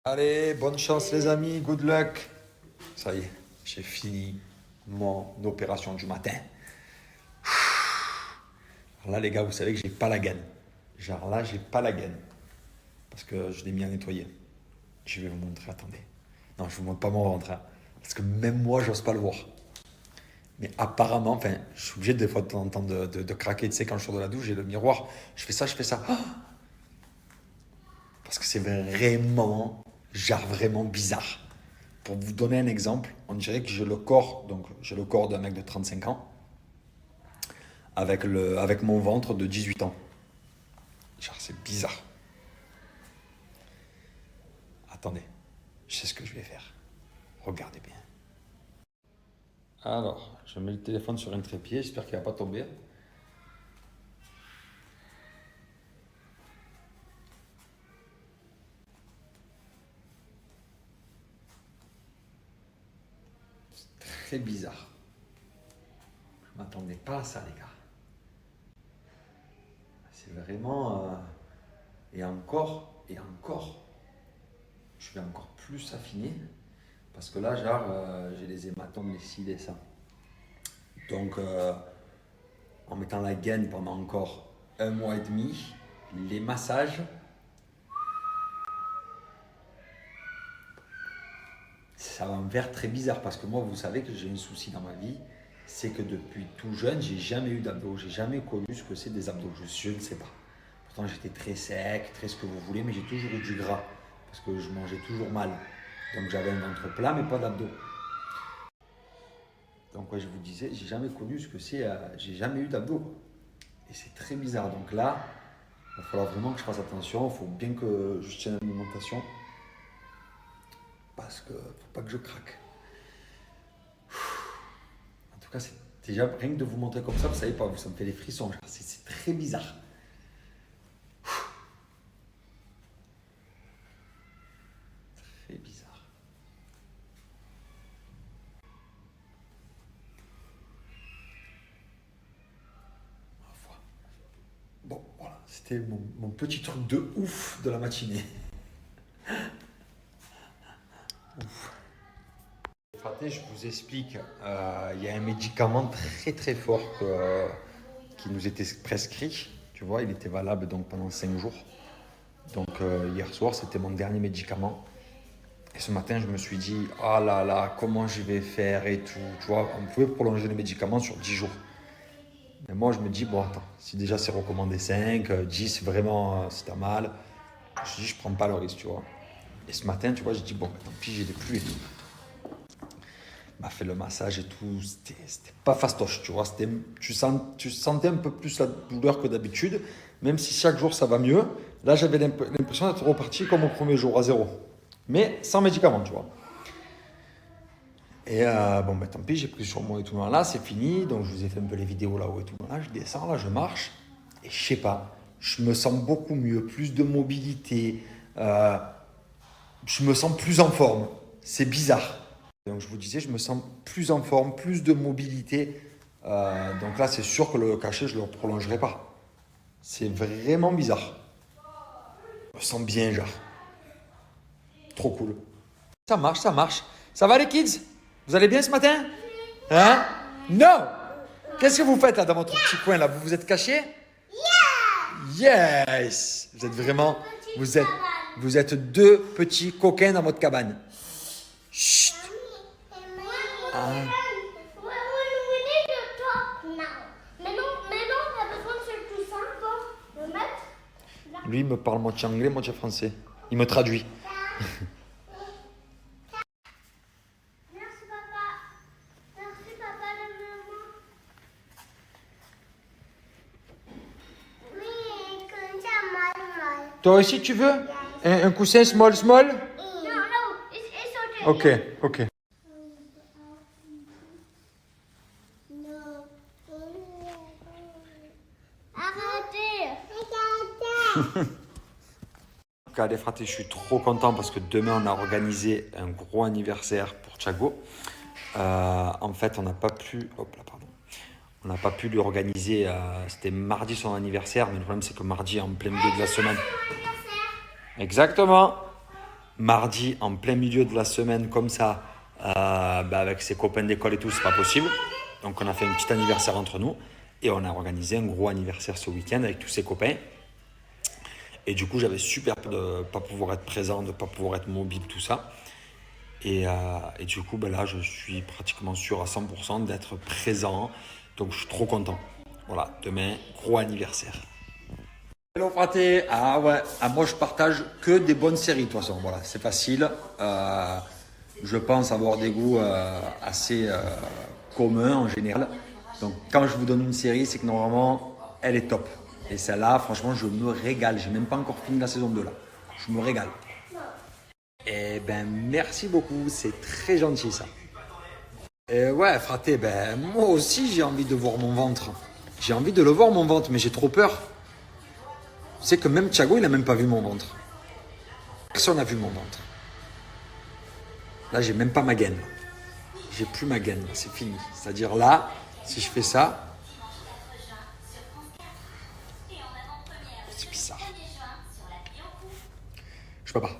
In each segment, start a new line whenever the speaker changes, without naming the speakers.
Allez, bonne chance les amis, good luck. Ça y est, j'ai fini mon opération du matin. Alors là les gars, vous savez que j'ai pas la gaine. Genre là, j'ai pas la gaine. Parce que je l'ai mis à nettoyer. Je vais vous montrer, attendez. Non, je vous montre pas mon ventre. Hein, parce que même moi, j'ose pas le voir. Mais apparemment, enfin, je suis obligé des fois de temps en temps de craquer. Tu sais, quand je sors de la douche, j'ai le miroir. Je fais ça, je fais ça. Ah, parce que c'est vraiment, genre vraiment bizarre. Pour vous donner un exemple, on dirait que j'ai le corps, donc j'ai le corps d'un mec de 35 ans, avec mon ventre de 18 ans. Genre, c'est bizarre. Attendez, je sais ce que je vais faire. Regardez bien. Alors, je mets le téléphone sur un trépied, j'espère qu'il ne va pas tomber. Très bizarre. Je ne m'attendais pas à ça, les gars. C'est vraiment... et encore, je vais encore plus affiner. Parce que là, genre, j'ai les hématomes, les cils et ça. Donc, en mettant la gaine pendant encore un mois et demi, les massages, ça va me faire très bizarre parce que moi, vous savez que j'ai un souci dans ma vie, c'est que depuis tout jeune, j'ai jamais eu d'abdos, j'ai jamais connu ce que c'est des abdos, je ne sais pas. Pourtant, j'étais très sec, très ce que vous voulez, mais j'ai toujours eu du gras parce que je mangeais toujours mal. Donc, j'avais un ventre plat, mais pas d'abdos. Donc, ouais, je vous disais, j'ai jamais connu ce que c'est, j'ai jamais eu d'abdos. Et c'est très bizarre. Donc là, il va falloir vraiment que je fasse attention. Il faut bien que je tienne l'alimentation. Parce que faut pas que je craque. En tout cas, c'est déjà rien que de vous montrer comme ça, vous savez pas, ça me fait des frissons. C'est très bizarre. Très bizarre. Ma foi. Bon, voilà, c'était mon petit truc de ouf de la matinée. Fraté, je vous explique, il y a un médicament très très fort qui nous était prescrit. Tu vois, il était valable donc pendant 5 jours. Donc hier soir, c'était mon dernier médicament. Et ce matin, je me suis dit, ah là là, comment je vais faire et tout. Tu vois, on pouvait prolonger le médicament sur 10 jours. Mais moi, je me dis, bon, attends, si déjà c'est recommandé 5, 10, vraiment, si t'as mal, je dis, je prends pas le risque, tu vois. Et ce matin, tu vois, j'ai dit, bon, tant pis, j'ai des pluies et tout. Il m'a fait le massage et tout, c'était pas fastoche, tu vois. Tu sentais un peu plus la douleur que d'habitude, même si chaque jour ça va mieux. Là, j'avais l'impression d'être reparti comme au premier jour, à zéro. Mais sans médicament, tu vois. Et bon, ben tant pis, j'ai pris sur moi et tout. Là, c'est fini. Donc, je vous ai fait un peu les vidéos là-haut et tout. Là, je descends, là, je marche. Et je sais pas, je me sens beaucoup mieux, plus de mobilité. Je me sens plus en forme. C'est bizarre. Donc, je vous disais, je me sens plus en forme, plus de mobilité. Donc là, c'est sûr que le cachet, je ne le prolongerai pas. C'est vraiment bizarre. Je me sens bien, genre. Trop cool. Ça marche, ça marche. Ça va les kids? Vous allez bien ce matin? Hein? Non! Qu'est-ce que vous faites là dans votre petit coin là? Vous vous êtes cachés? Yes! Vous êtes vraiment... Vous êtes deux petits coquins dans votre cabane. Chut! Ah. Lui, il me parle moitié anglais, moitié français. Il me traduit.
Merci papa. Merci papa de maman. Oui, comme ça, mal.
Toi aussi, tu veux? Un coussin small, small?
No, no, it's
Ok,
okay.
ok.
No. Arrêtez.
En tout cas, les fratés, je suis trop content parce que demain, on a organisé un gros anniversaire pour Thiago. En fait, on n'a pas pu... Hop là, pardon. On n'a pas pu lui organiser... c'était mardi son anniversaire, mais le problème, c'est que mardi, en plein milieu de la semaine... Exactement. mardi en plein milieu de la semaine comme ça, avec ses copains d'école et tout, c'est pas possible. Donc on a fait un petit anniversaire entre nous et on a organisé un gros anniversaire ce week-end avec tous ses copains. Et du coup, j'avais super peur de ne pas pouvoir être présent, de ne pas pouvoir être mobile, tout ça. Et du coup, là, je suis pratiquement sûr à 100% d'être présent. Donc, je suis trop content. Voilà, demain, gros anniversaire. Hello, fraté. Ah ouais, moi, je partage que des bonnes séries, de toute façon. Voilà, c'est facile. Je pense avoir des goûts assez communs en général. Donc, quand je vous donne une série, c'est que normalement, elle est top. Et celle-là, franchement, je me régale. J'ai même pas encore fini la saison 2 là. Je me régale. Eh ben, merci beaucoup. C'est très gentil ça. Et ouais, fraté, moi aussi, j'ai envie de voir mon ventre. J'ai envie de le voir, mon ventre, mais j'ai trop peur. Tu sais que même Thiago, il a même pas vu mon ventre. Personne n'a vu mon ventre. Là, j'ai même pas ma gaine. J'ai plus ma gaine. C'est fini. C'est-à-dire là, si je fais ça, c'est bizarre. Je peux pas.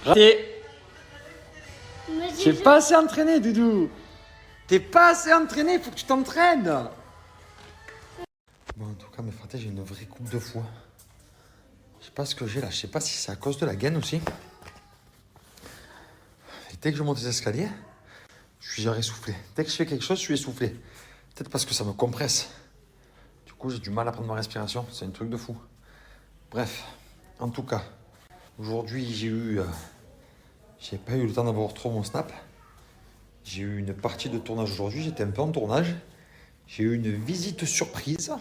Raté.
Mais
T'es pas assez entraîné, Doudou. T'es pas assez entraîné, il faut que tu t'entraînes. Bon, en tout cas, mes fratés, j'ai une vraie coupe de foie. Je sais pas ce que j'ai là. Je sais pas si c'est à cause de la gaine aussi. Et dès que je monte les escaliers, je suis genre essoufflé. Dès que je fais quelque chose, je suis essoufflé. Peut-être parce que ça me compresse. Du coup, j'ai du mal à prendre ma respiration. C'est un truc de fou. Bref, en tout cas, aujourd'hui, j'ai pas eu le temps d'avoir trop mon snap. J'ai eu une partie de tournage aujourd'hui. J'étais un peu en tournage. J'ai eu une visite surprise.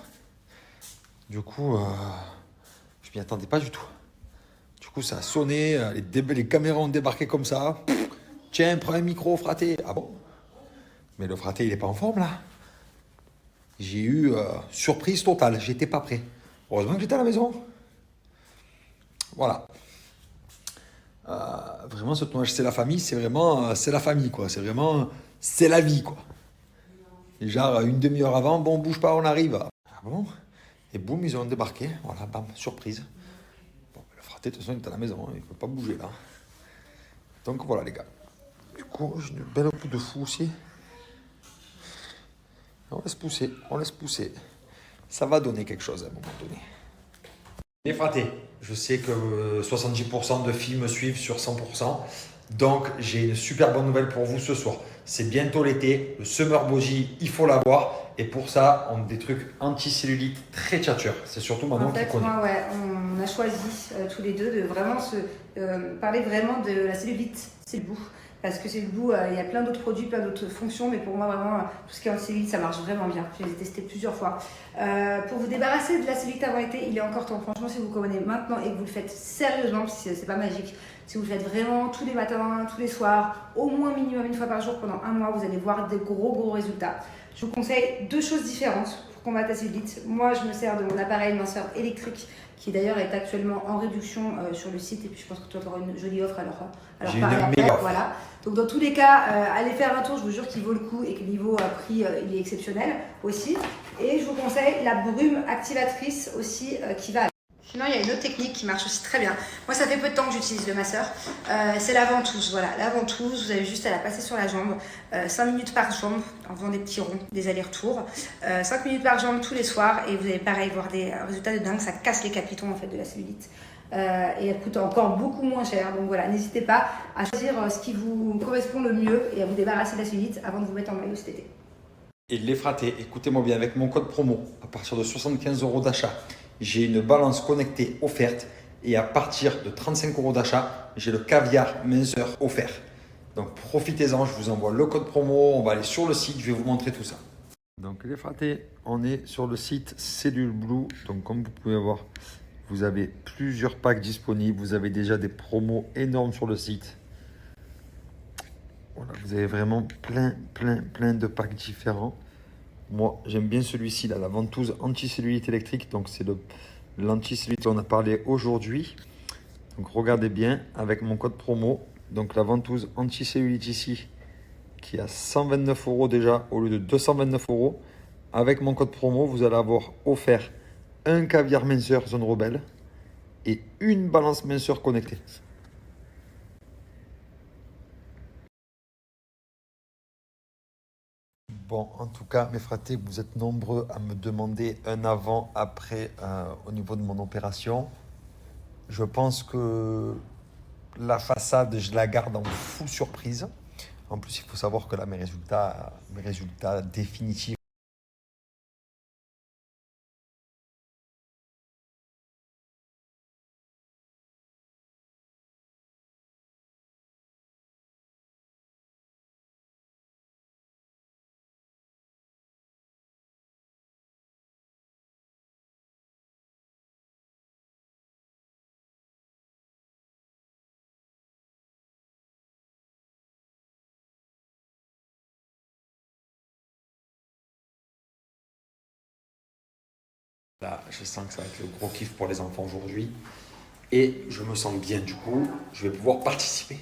Du coup, je m'y attendais pas du tout. Du coup, ça a sonné. Les caméras ont débarqué comme ça. Tiens, prends un micro, fraté. Ah bon? Mais le fraté, il est pas en forme là. J'ai eu surprise totale. J'étais pas prêt. Heureusement que j'étais à la maison. Voilà. Vraiment, ce tournage, c'est la famille. C'est vraiment, c'est la famille quoi. C'est vraiment, c'est la vie quoi. Et genre, une demi-heure avant, bon, bouge pas, on arrive. Ah bon? Et boum, ils ont débarqué. Voilà, bam, surprise. Bon, le fraté, de toute façon, il est à la maison. Il ne peut pas bouger là. Donc voilà, les gars. Du coup, j'ai une belle coupe de fou aussi. On laisse pousser, on laisse pousser. Ça va donner quelque chose à un moment donné. Les fratés, je sais que 70% de filles me suivent sur 100%. Donc, j'ai une super bonne nouvelle pour vous ce soir. C'est bientôt l'été, le Summer Body, il faut l'avoir. Et pour ça, on a des trucs anti-cellulite très tchatcheurs. C'est surtout Manon qui connaît.
Moi, ouais, on a choisi tous les deux de vraiment parler vraiment de la cellulite, c'est le bout. Parce que c'est le bout, il y a plein d'autres produits, plein d'autres fonctions, mais pour moi, vraiment, tout ce qui est anti-cellulite, ça marche vraiment bien. Je les ai testés plusieurs fois. Pour vous débarrasser de la cellulite avant l'été, il est encore temps. Franchement, si vous connaissez maintenant et que vous le faites sérieusement, parce que c'est pas magique, si vous le faites vraiment tous les matins, tous les soirs, au moins minimum une fois par jour pendant un mois, vous allez voir des gros résultats. Je vous conseille 2 choses différentes pour combattre la cellulite. Moi, je me sers de mon appareil minceur électrique qui d'ailleurs est actuellement en réduction sur le site. Et puis, je pense que toi, tu auras une jolie offre alors
J'ai
parler
une
après.
méga offre.
Voilà. Donc, dans tous les cas, allez faire un tour. Je vous jure qu'il vaut le coup et que le niveau prix, il est exceptionnel aussi. Et je vous conseille la brume activatrice aussi qui va. Sinon, il y a une autre technique qui marche aussi très bien. Moi, ça fait peu de temps que j'utilise le masseur. C'est la ventouse. Voilà, la ventouse, vous avez juste à la passer sur la jambe. 5 minutes par jambe, en faisant des petits ronds, des allers-retours. 5 minutes par jambe tous les soirs. Et vous allez pareil voir des résultats de dingue. Ça casse les capitons en fait de la cellulite. Et elle coûte encore beaucoup moins cher. Donc voilà, n'hésitez pas à choisir ce qui vous correspond le mieux et à vous débarrasser de la cellulite avant de vous mettre en maillot cet été.
Et les fratés, écoutez-moi bien, avec mon code promo, à partir de 75 € d'achat, j'ai une balance connectée offerte et à partir de 35 € d'achat, j'ai le caviar minceur offert. Donc profitez-en, je vous envoie le code promo, on va aller sur le site, je vais vous montrer tout ça. Donc les fratés, on est sur le site Cellule Blue. Donc comme vous pouvez voir, vous avez plusieurs packs disponibles, vous avez déjà des promos énormes sur le site. Voilà, vous avez vraiment plein de packs différents. Moi, j'aime bien celui-ci, là, la ventouse anti-cellulite électrique. Donc, c'est l'anti-cellulite dont on a parlé aujourd'hui. Donc, regardez bien avec mon code promo. Donc, la ventouse anti-cellulite ici, qui est à 129 € déjà au lieu de 229 €. Avec mon code promo, vous allez avoir offert un caviar minceur Zone Rebelle et une balance minceur connectée. Bon, en tout cas, mes fratés, vous êtes nombreux à me demander un avant-après au niveau de mon opération. Je pense que la façade, je la garde en full surprise. En plus, il faut savoir que là, mes résultats définitifs. Là, je sens que ça va être le gros kiff pour les enfants aujourd'hui. Et je me sens bien du coup, je vais pouvoir participer.